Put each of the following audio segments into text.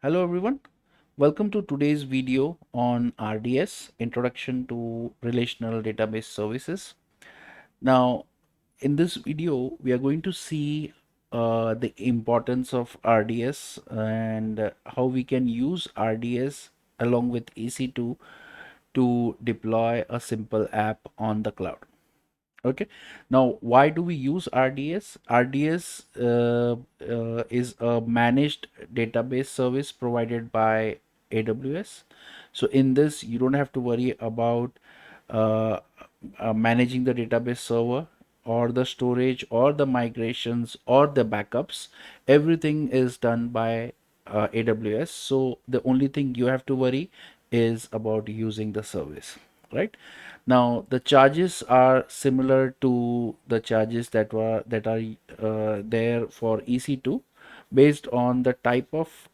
Hello everyone, welcome to today's video on RDS, Introduction to Relational Database Services. Now, in this video, we are going to see the importance of RDS and how we can use RDS along with EC2 to deploy a simple app on the cloud. Okay, now why do we use RDS? RDS is a managed database service provided by AWS. So in this, you don't have to worry about uh, managing the database server or the storage or the migrations or the backups. Everything is done by AWS. So the only thing you have to worry is about using the service, right? Now the charges are similar to the charges that are there for EC2. Based on the type of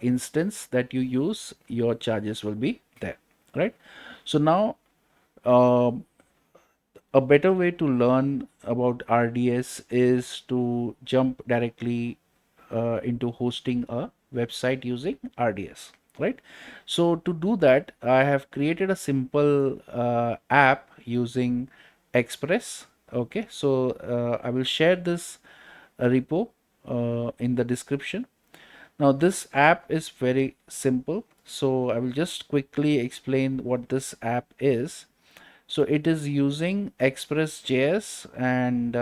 instance that you use, your charges will be there, right? So now um a better way to learn about RDS is to jump directly into hosting a website using RDS, right? So to do that, I have created a simple app using Express. Okay, so I will share this repo in the description. Now this app is very simple, so I will just quickly explain what this app is. So it is using Express.js and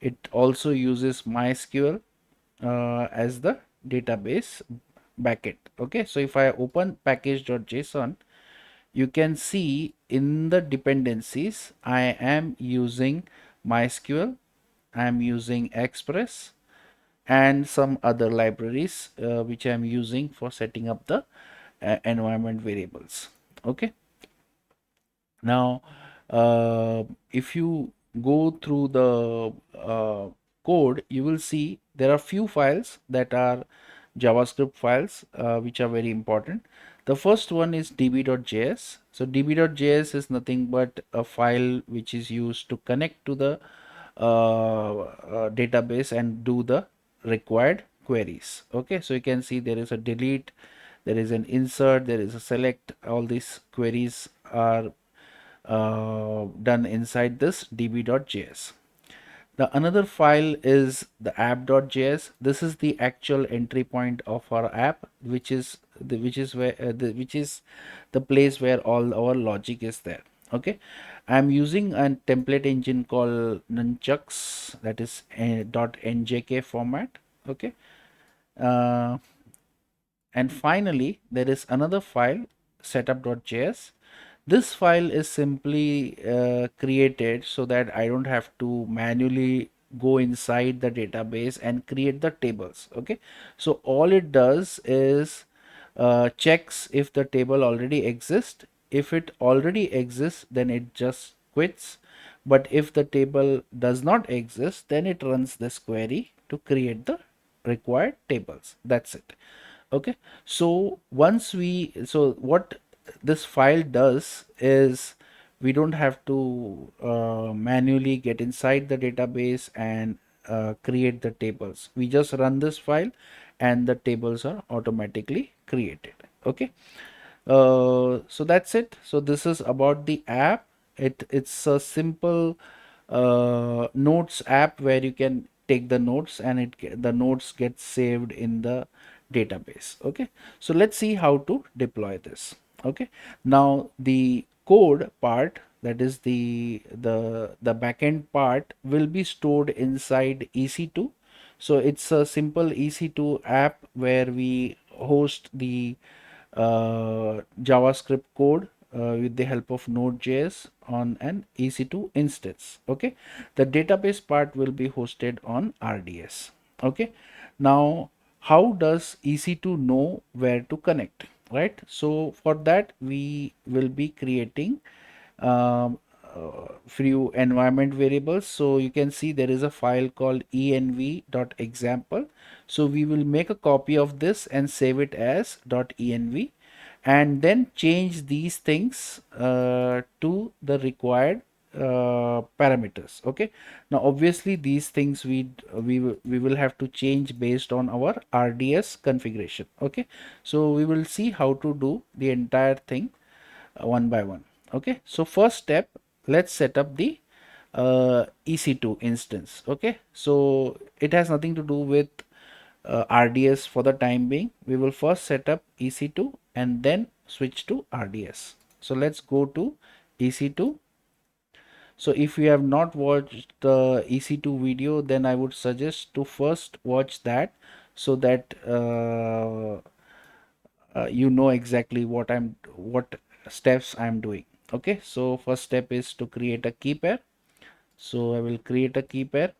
it also uses MySQL as the database backend. Okay, so if I open package.json, you can see in the dependencies I am using MySQL, I am using Express and some other libraries which I am using for setting up the environment variables. Okay, now if you go through the code, you will see there are few files that are JavaScript files which are very important. The first one is db.js. So db.js is nothing but a file which is used to connect to the database and do the required queries. Okay, so you can see there is a delete, there is an insert, there is a select. All these queries are done inside this db.js. The another file is the app.js. This is the actual entry point of our app, which is the place where all our logic is there. Okay, I'm using a template engine called nunchucks, that is a .njk format. Okay, uh, and finally there is another file, setup.js. This file is simply created so that I don't have to manually go inside the database and create the tables. Okay, so all it does is checks if the table already exists. If it already exists, then it just quits. But if the table does not exist, then it runs this query to create the required tables. That's it. Okay, so what this file does is we don't have to manually get inside the database and create the tables. We just run this file and the tables are automatically created. Okay, so that's it. So this is about the app. It's a simple notes app where you can take the notes and the notes get saved in the database. Okay, so let's see how to deploy this. Okay, now the code part, that is the backend part, will be stored inside EC2. So it's a simple EC2 app where we host the JavaScript code with the help of Node.js on an EC2 instance. Okay, the database part will be hosted on RDS. Okay, now how does EC2 know where to connect, right? So for that we will be creating few environment variables. So you can see there is a file called env.example. So we will make a copy of this and save it as .env and then change these things to the required parameters. Okay, now obviously these things we will have to change based on our RDS configuration. Okay, so we will see how to do the entire thing one by one. Okay, so first step, let's set up the EC2 instance. Okay, so it has nothing to do with RDS for the time being. We will first set up EC2 and then switch to RDS. So let's go to EC2. So if you have not watched the EC2 video, then I would suggest to first watch that, so that you know exactly what steps I'm doing. Okay, so first step is to create a key pair. So I will create a key pair,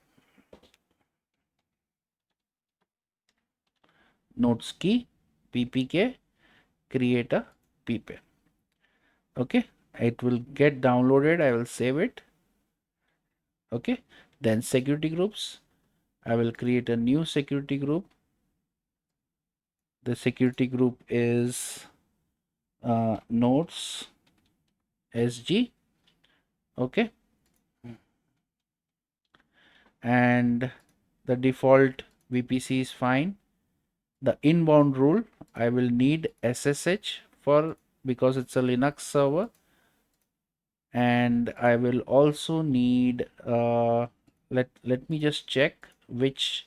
nodes key, ppk, create a p pair. Okay, it will get downloaded. I will save it. Okay, then security groups, I will create a new security group. The security group is nodes sg. Okay, and the default VPC is fine. The inbound rule, I will need SSH for, because it's a Linux server, and I will also need let me just check which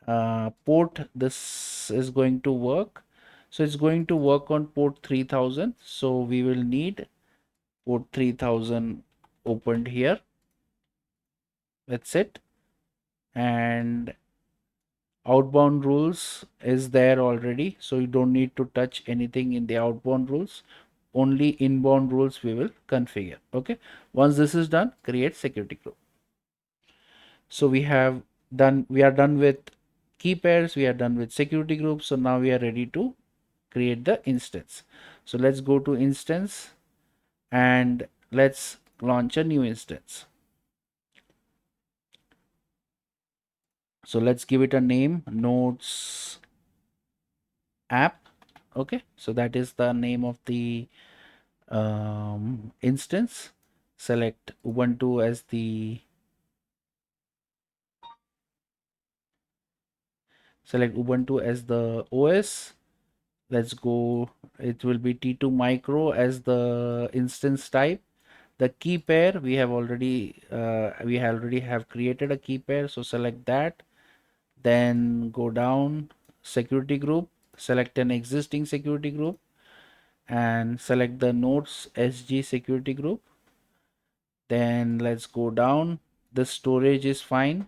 port this is going to work. So it's going to work on port 3000, so we will need port 3000 opened here. That's it. And outbound rules is there already, so you don't need to touch anything in the outbound rules. Only inbound rules we will configure. Okay, once this is done, create security group. So we are done with key pairs, we are done with security groups. So now we are ready to create the instance. So let's go to instance and let's launch a new instance. So let's give it a name, nodes app. Okay, so that is the name of the instance. Select Ubuntu as the OS. Let's go, it will be T2 micro as the instance type. The key pair, we already have created a key pair, so select that. Then go down, security group, select an existing security group and select the nodes SG security group. Then let's go down, the storage is fine,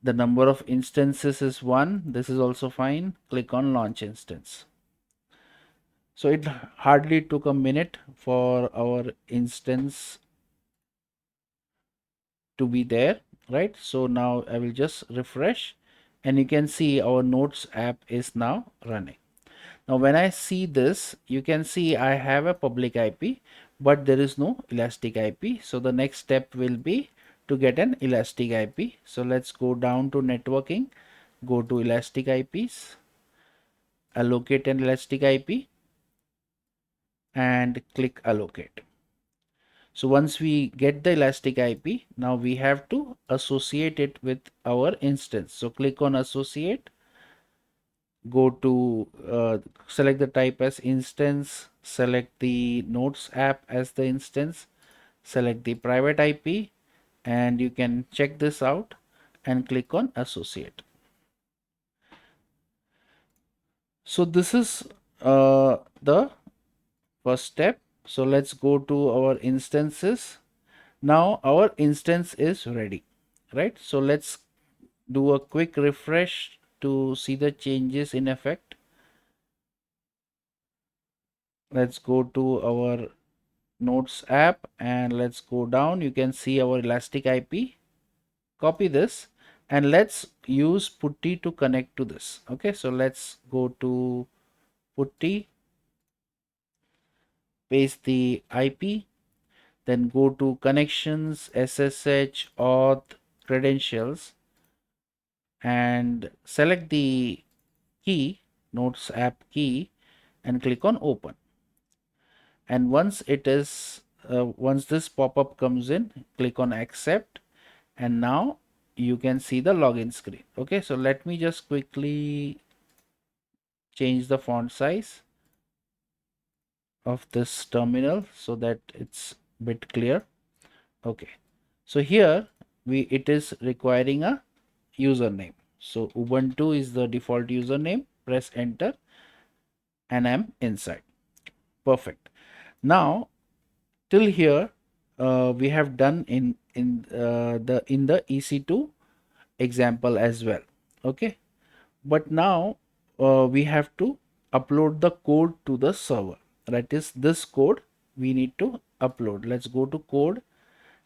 the number of instances is 1, this is also fine. Click on launch instance. So it hardly took a minute for our instance to be there, right? So now I will just refresh and you can see our notes app is now running. Now when I see this, you can see I have a public IP, but there is no elastic IP. So the next step will be to get an elastic IP. So let's go down to networking, go to elastic IPs, allocate an elastic IP and click allocate. So once we get the elastic IP, now we have to associate it with our instance. So click on associate, go to select the type as instance, select the nodes app as the instance, select the private IP, and you can check this out and click on associate. So this is the first step. So let's go to our instances. Now our instance is ready, right? So let's do a quick refresh to see the changes in effect. Let's go to our nodes app and let's go down. You can see our elastic IP. Copy this and let's use putty to connect to this. Okay, so let's go to putty, paste the IP, then go to connections, SSH, auth, credentials, and select the key, nodes app key, and click on open. And once it is once this pop-up comes in, click on accept, and now you can see the login screen. Okay, so let me just quickly change the font size of this terminal so that it's a bit clear. Okay, so here it is requiring a username. So Ubuntu is the default username. Press enter and I'm inside. Perfect. Now till here we have done in the EC2 example as well. Okay, but now we have to upload the code to the server. That is, this code we need to upload. Let's go to code.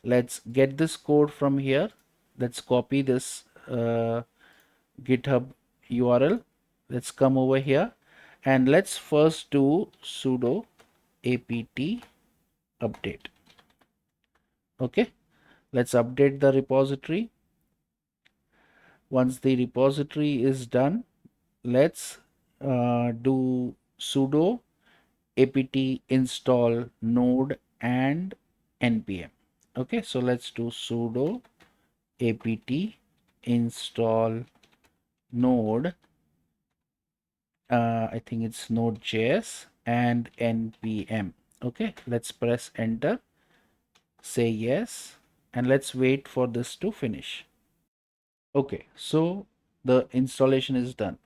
Let's get this code from here. Let's copy this GitHub URL. Let's come over here and let's first do sudo apt update. Okay, let's update the repository. Once the repository is done, let's do sudo apt install node and npm. Okay, so let's do sudo apt install node, I think it's node.js and npm. Okay, let's press enter, say yes, and let's wait for this to finish. Okay, so the installation is done.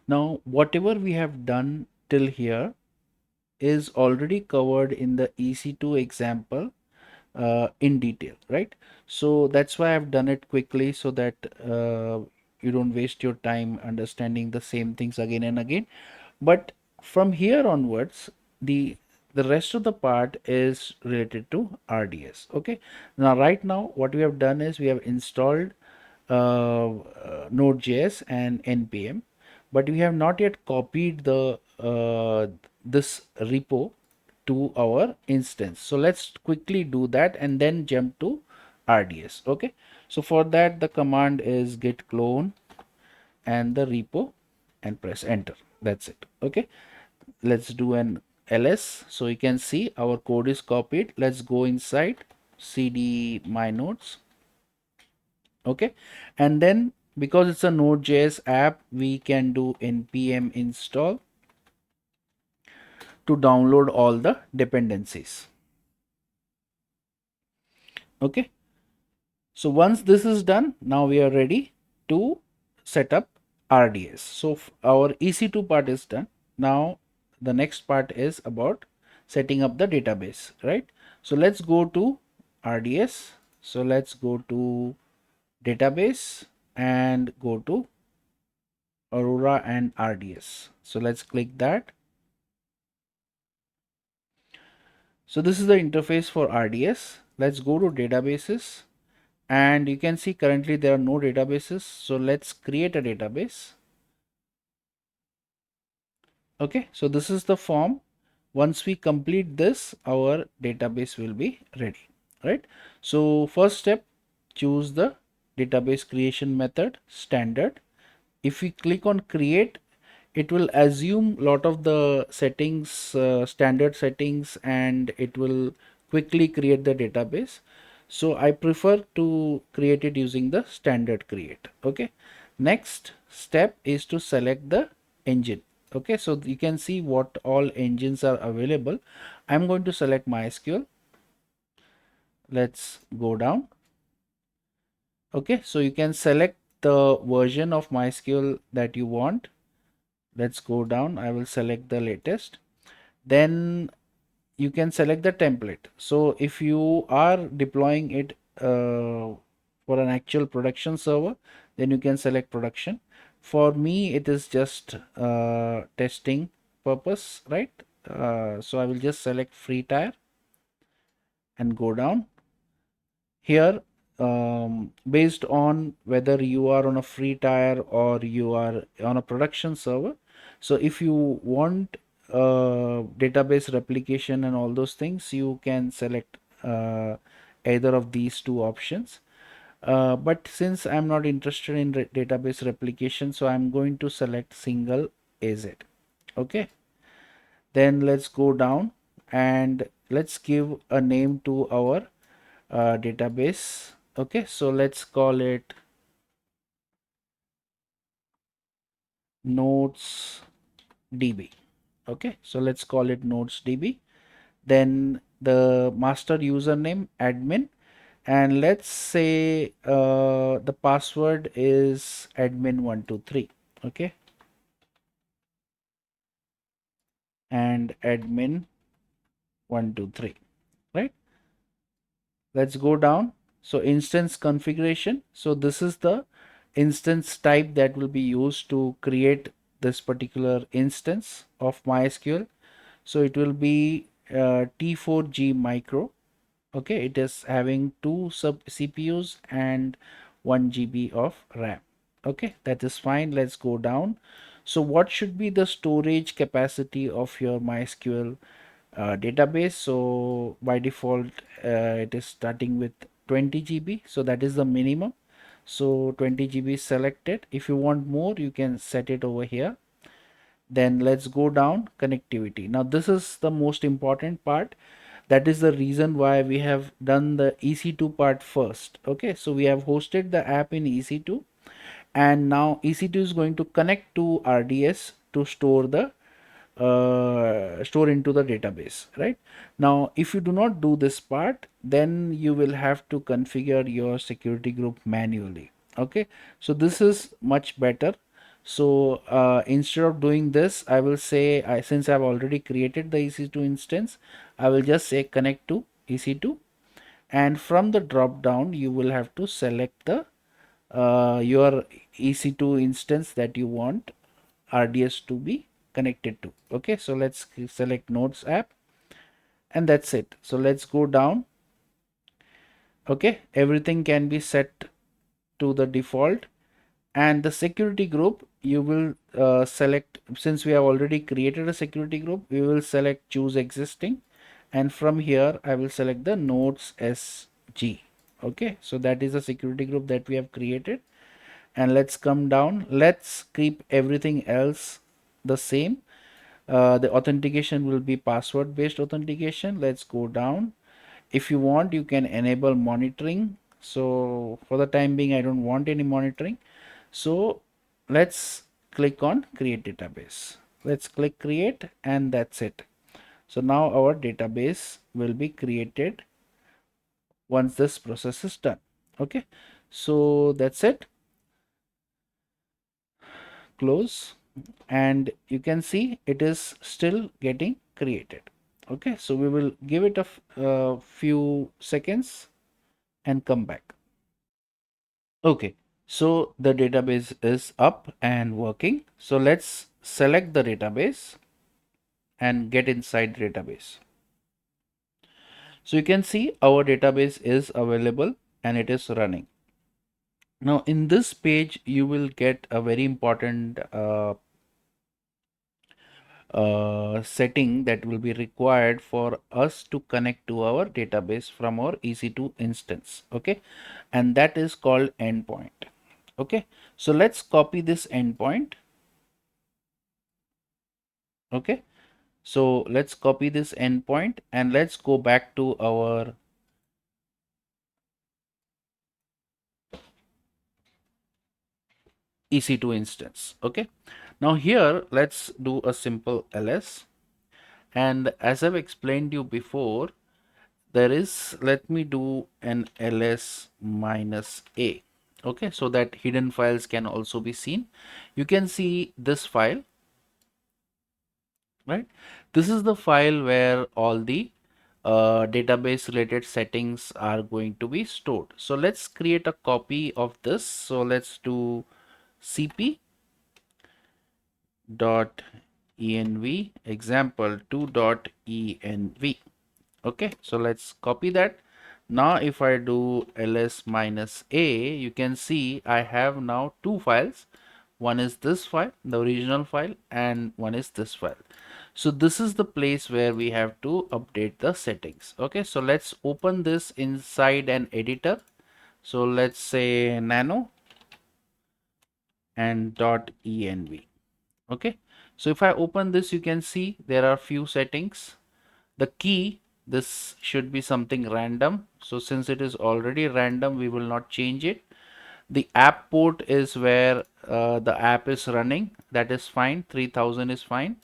Now whatever we have done till here is already covered in the EC2 example in detail, right? So that's why I've done it quickly so that you don't waste your time understanding the same things again and again. But from here onwards, the rest of the part is related to RDS. Okay, now right now what we have done is we have installed Node.js and npm, but we have not yet copied the this repo to our instance. So let's quickly do that and then jump to RDS. Okay, so for that the command is git clone and the repo and press enter. That's it. Okay, let's do an ls. So you can see our code is copied. Let's go inside cd my nodes. Okay, and then because it's a node.js app, we can do npm install to download all the dependencies. Okay, so once this is done, now we are ready to set up RDS. So our EC2 part is done. Now the next part is about setting up the database, right? So let's go to RDS. So let's go to database and go to Aurora and RDS. So let's click that. So this is the interface for RDS. Let's go to databases, and you can see currently there are no databases. So let's create a database. Okay, so this is the form. Once we complete this, our database will be ready, right? So first step, choose the database creation method standard. If we click on create, it will assume lot of the settings, standard settings, and it will quickly create the database. So I prefer to create it using the standard create. Okay, next step is to select the engine. Okay, so you can see what all engines are available. I'm going to select MySQL. Let's go down. Okay, so you can select the version of MySQL that you want. Let's go down. I will select the latest. Then you can select the template. So if you are deploying it for an actual production server, then you can select production. For me, it is just testing purpose, right? So I will just select free tier and go down here. Based on whether you are on a free tier or you are on a production server. So if you want database replication and all those things, you can select either of these two options. But since I'm not interested in database replication, so I'm going to select single AZ. Okay, then let's go down and let's give a name to our database. Okay, so let's call it notes db. Okay, so let's call it notes db. Then the master username admin, and let's say the password is admin123. Okay, and admin123, right? Let's go down. So instance configuration, so this is the instance type that will be used to create this particular instance of MySQL. So it will be T4G micro. Okay, it is having two sub CPUs and 1 GB of RAM. Okay, that is fine. Let's go down. So what should be the storage capacity of your MySQL database? So by default it is starting with 20 GB, so that is the minimum. So 20 GB is selected. If you want more, you can set it over here. Then let's go down connectivity. Now this is the most important part. That is the reason why we have done the EC2 part first. Okay, so we have hosted the app in EC2, and now EC2 is going to connect to RDS to store the store into the database. Right now, if you do not do this part, then you will have to configure your security group manually. Okay, so this is much better. So instead of doing this, I will say, since I've already created the EC2 instance, I will just say connect to EC2, and from the drop down you will have to select the your EC2 instance that you want RDS to be connected to. Okay, so let's select nodes app, and that's it. So let's go down. Okay, everything can be set to the default, and the security group you will select. Since we have already created a security group, we will select choose existing, and from here I will select the nodes SG. Okay, so that is the security group that we have created, and let's come down. Let's keep everything else the same. The authentication will be password based authentication. Let's go down. If you want, you can enable monitoring. So for the time being, I don't want any monitoring. So let's click on create database. Let's click create, and that's it. So now our database will be created once this process is done. Okay, so that's it. Close, and you can see it is still getting created. Okay, so we will give it a few seconds and come back. Okay, so the database is up and working. So let's select the database and get inside the database. So you can see our database is available and it is running. Now in this page you will get a very important setting that will be required for us to connect to our database from our EC2 instance. Okay, and that is called endpoint. Okay, so let's copy this endpoint. Okay, so let's copy this endpoint and let's go back to our EC2 instance. Okay, now here let's do a simple ls, and as I've explained you before, there is, let me do an ls minus a. Okay, so that hidden files can also be seen. You can see this file, right? This is the file where all the database related settings are going to be stored. So let's create a copy of this. So let's do cp dot env example2 dot env. Okay, so let's copy that. Now if I do ls minus a, you can see I have now two files. One is this file, the original file, and one is this file. So this is the place where we have to update the settings. Okay, so let's open this inside an editor. So let's say nano and .env. Okay, so if I open this, you can see there are few settings. The key, this should be something random, so since it is already random, we will not change it. The app port is where the app is running, that is fine, 3000 is fine.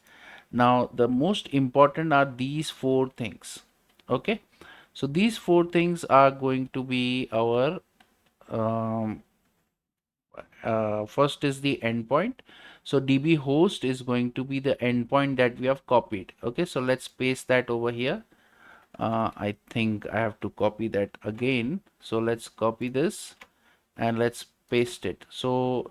Now the most important are these four things. Okay, so these four things are going to be our um, first is the endpoint. So db host is going to be the endpoint that we have copied. Okay, so let's paste that over here. I think I have to copy that again, so let's copy this and let's paste it. So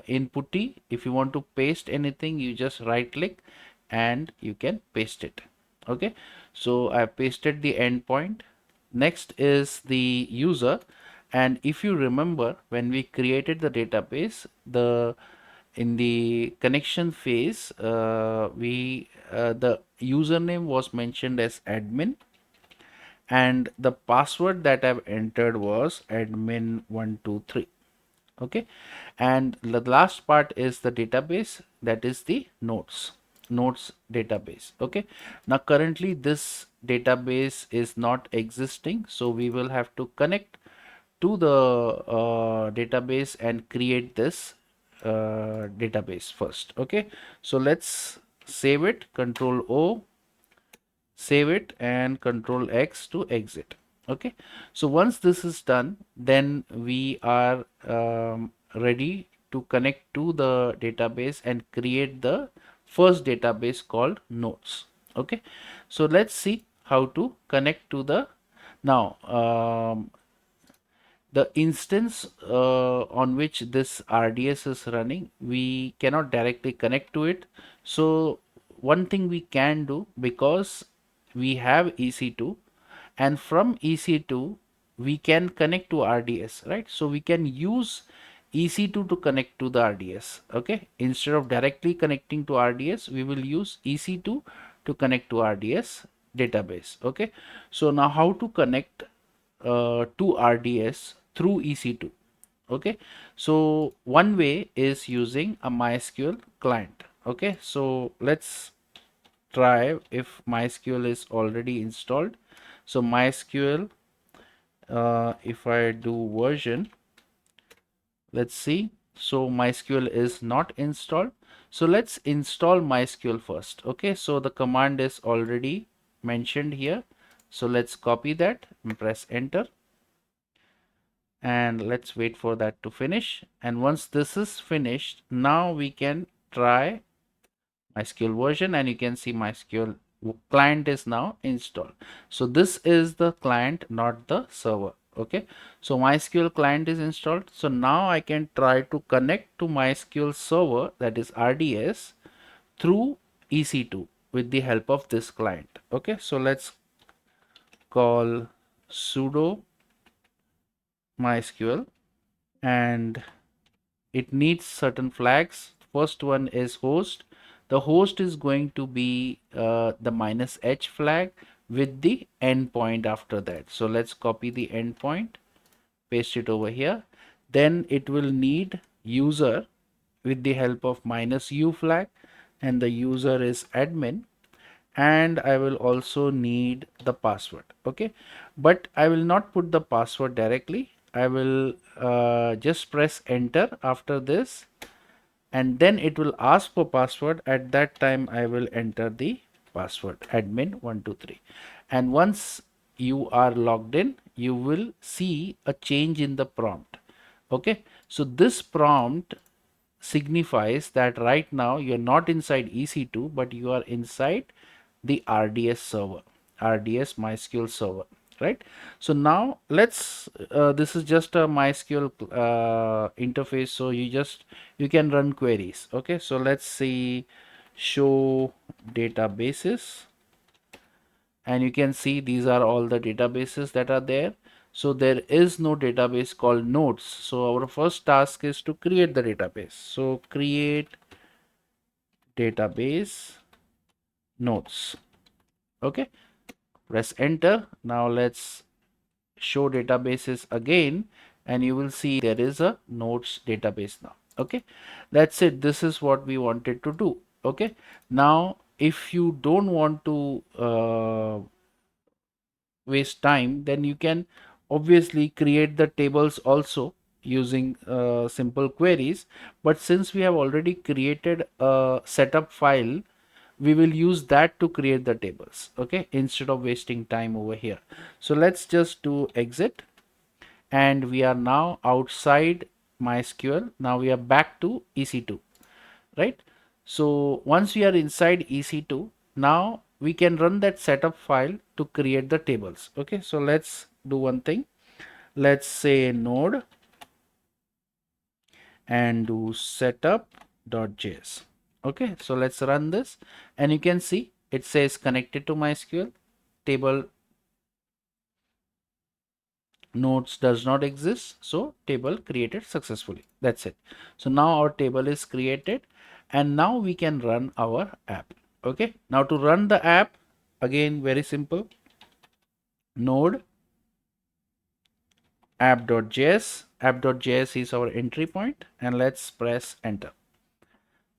in putty, if you want to paste anything, you just right click and you can paste it. Okay, so I pasted the endpoint. Next is the user, and if you remember, when we created the database, the in the connection phase, the username was mentioned as admin, and the password that I've entered was admin123. Okay, and the last part is the database, that is the notes database. Okay, now currently this database is not existing, so we will have to connect to the database and create this database first. Okay, so let's save it, control O, save it, and control X to exit. Okay, so once this is done, then we are ready to connect to the database and create the first database called notes. Okay, so let's see how to connect to the now the instance on which this RDS is running, we cannot directly connect to it. So one thing we can do, because we have EC2, and from EC2 we can connect to RDS, right? So we can use EC2 to connect to the RDS. Okay, instead of directly connecting to RDS, we will use EC2 to connect to RDS database. Okay, so now how to connect to RDS through EC2. Okay, so one way is using a MySQL client. Okay, so let's try if MySQL is already installed. So MySQL, if I do version, let's see. So MySQL is not installed. So let's install MySQL first. Okay, so the command is already mentioned here. So let's copy that and press enter, and let's wait for that to finish. And once this is finished, now we can try MySQL version, and you can see MySQL client is now installed. So this is the client, not the server. Okay, so MySQL client is installed. So now I can try to connect to MySQL server, that is RDS, through EC2 with the help of this client. Okay, so let's call sudo MySQL, and it needs certain flags. First one is host. The host is going to be the -h flag with the endpoint after that. So let's copy the endpoint, paste it over here. Then it will need user with the help of -u flag, and the user is admin, and I will also need the password. Okay, but I will not put the password directly. I will just press enter after this, and then it will ask for password. At that time I will enter the password admin123, and once you are logged in, you will see a change in the prompt. Okay, so this prompt signifies that right now you're not inside EC2, but you are inside the RDS server, RDS MySQL server, right? So now let's this is just a MySQL interface, so you can run queries. Okay, so let's see, show databases, and you can see these are all the databases that are there. So there is no database called notes, so our first task is to create the database. So create database notes. Okay, press enter. Now let's show databases again, and you will see there is a notes database now. Okay, that's it. This is what we wanted to do. Okay, now if you don't want to waste time, then you can obviously create the tables also using simple queries. But since we have already created a setup file, we will use that to create the tables, okay, instead of wasting time over here. So let's just do exit, and we are now outside MySQL. Now we are back to EC2, right? So once we are inside EC2, now we can run that setup file to create the tables. Okay, so let's do one thing. Let's say node and do setup.js. Okay, so let's run this, and you can see it says connected to MySQL. Table nodes does not exist, so table created successfully. That's it. So now our table is created, and now we can run our app. Okay, now to run the app, again very simple, node app.js is our entry point, and let's press enter.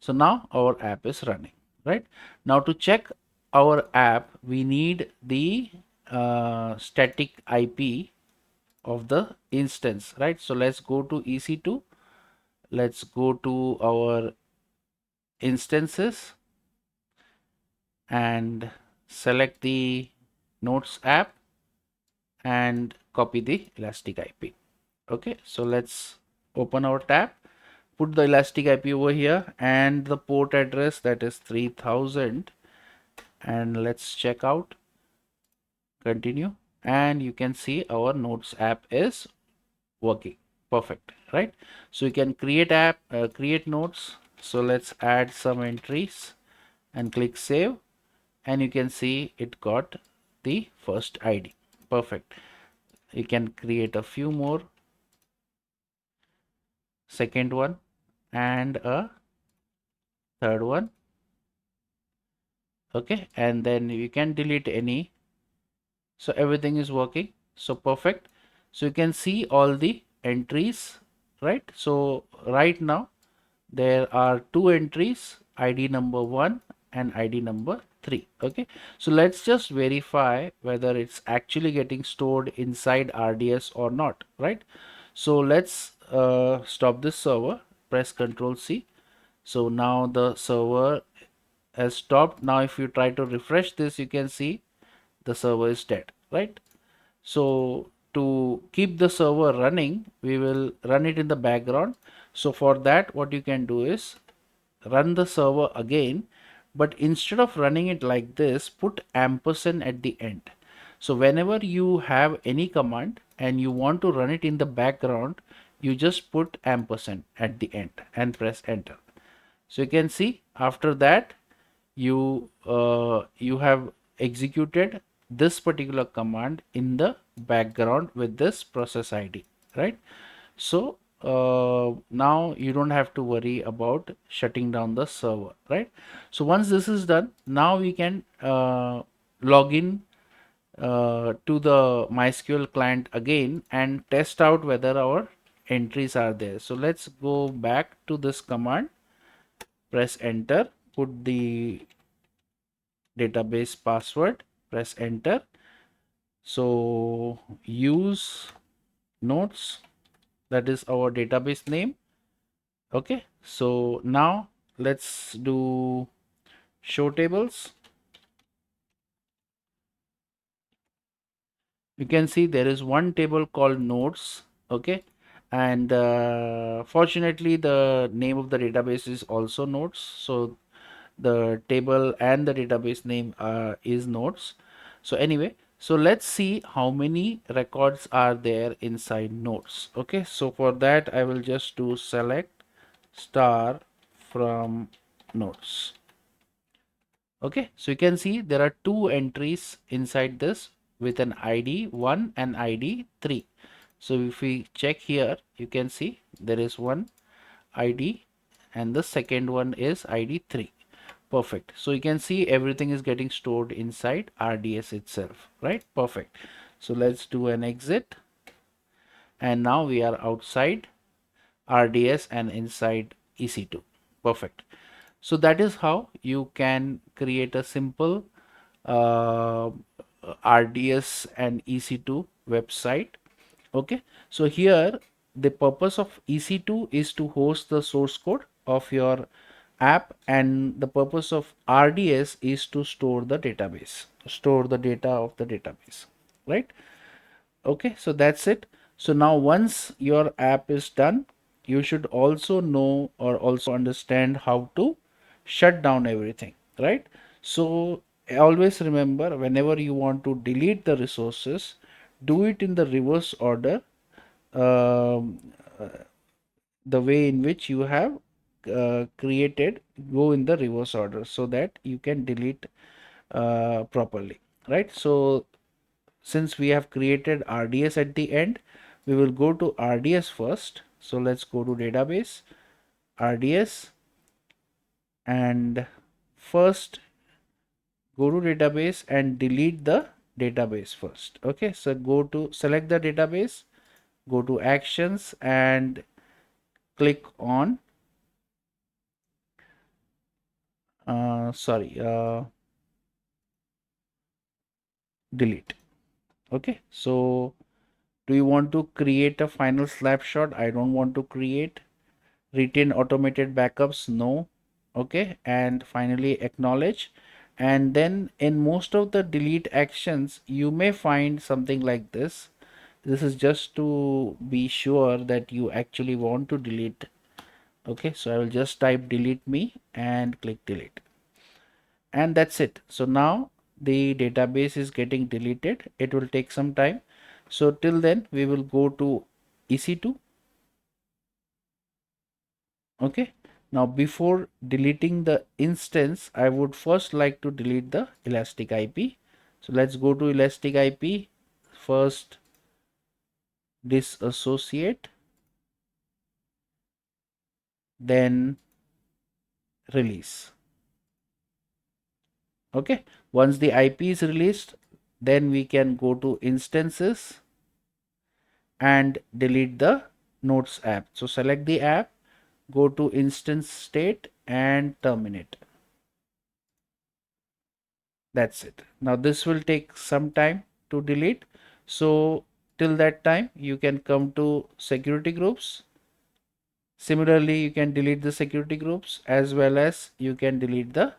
So now our app is running, right? Now to check our app, we need the static IP of the instance, right? So let's go to EC2, let's go to our instances and select the nodes app and copy the elastic IP. Okay, so let's open our tab, put the elastic IP over here and the port address, that is 3000, and let's check out, continue, and you can see our nodes app is working perfect, right? So you can create app, create nodes. So let's add some entries and click save, and you can see it got the first ID. Perfect. You can create a few more, second one and a third one. Okay, and then you can delete any. So everything is working, so perfect. So you can see all the entries, right? So right now there are two entries, ID number 1 and ID number 3. Okay, so let's just verify whether it's actually getting stored inside RDS or not, right? So let's stop this server, press Ctrl C. So now the server has stopped. Now if you try to refresh this, you can see the server is dead, right? So to keep the server running, we will run it in the background. So for that, what you can do is run the server again, but instead of running it like this, put ampersand at the end. So whenever you have any command and you want to run it in the background, you just put ampersand at the end and press enter. So you can see after that you have executed this particular command in the background with this process ID, right? So now you don't have to worry about shutting down the server, right? So once this is done, now we can log in to the MySQL client again and test out whether our entries are there. So let's go back to this command, press enter, put the database password, press enter. So use notes, that is our database name. Okay, so now let's do show tables. You can see there is one table called nodes. Okay, and fortunately the name of the database is also nodes, so the table and the database name is nodes. So anyway, so let's see how many records are there inside nodes. Okay, so for that I will just do select star from nodes. Okay, so you can see there are two entries inside this with an ID 1 and ID 3. So if we check here, you can see there is one ID and the second one is ID 3. Perfect. So you can see everything is getting stored inside RDS itself, right? Perfect. So let's do an exit, and now we are outside RDS and inside EC2. Perfect. So that is how you can create a simple uh, RDS and EC2 website. Okay, so here the purpose of EC2 is to host the source code of your app, and the purpose of RDS is to store the database, store the data of the database, right? Okay, so that's it. So now once your app is done, you should also know or also understand how to shut down everything, right? So always remember, whenever you want to delete the resources, do it in the reverse order, um, the way in which you have created, go in the reverse order so that you can delete properly, right? So since we have created RDS at the end, we will go to RDS first. So let's go to database, RDS, and first go to database and delete the database first. Okay, so go to select the database, go to actions and click on sorry, delete. Okay, so do you want to create a final snapshot? I don't want to create. Retain automated backups? No. Okay, and finally acknowledge. And then in most of the delete actions, you may find something like this. This is just to be sure that you actually want to delete. Okay, so I will just type delete me and click delete. And that's it. So now the database is getting deleted. It will take some time. So till then we will go to EC2. Okay, now before deleting the instance, I would first like to delete the elastic IP. So let's go to elastic IP, first disassociate, then release. Okay, once the IP is released, then we can go to instances and delete the notes app. So select the app, go to instance state and terminate. That's it. Now this will take some time to delete. So till that time you can come to security groups. Similarly, you can delete the security groups as well as you can delete the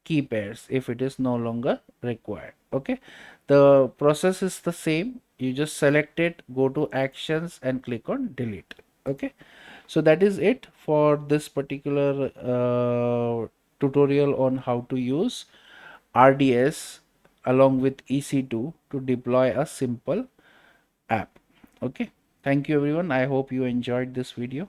key pairs if it is no longer required. Okay, the process is the same. You just select it, go to actions and click on delete. Okay, so that is it for this particular tutorial on how to use RDS along with EC2 to deploy a simple app. Okay, thank you everyone. I hope you enjoyed this video.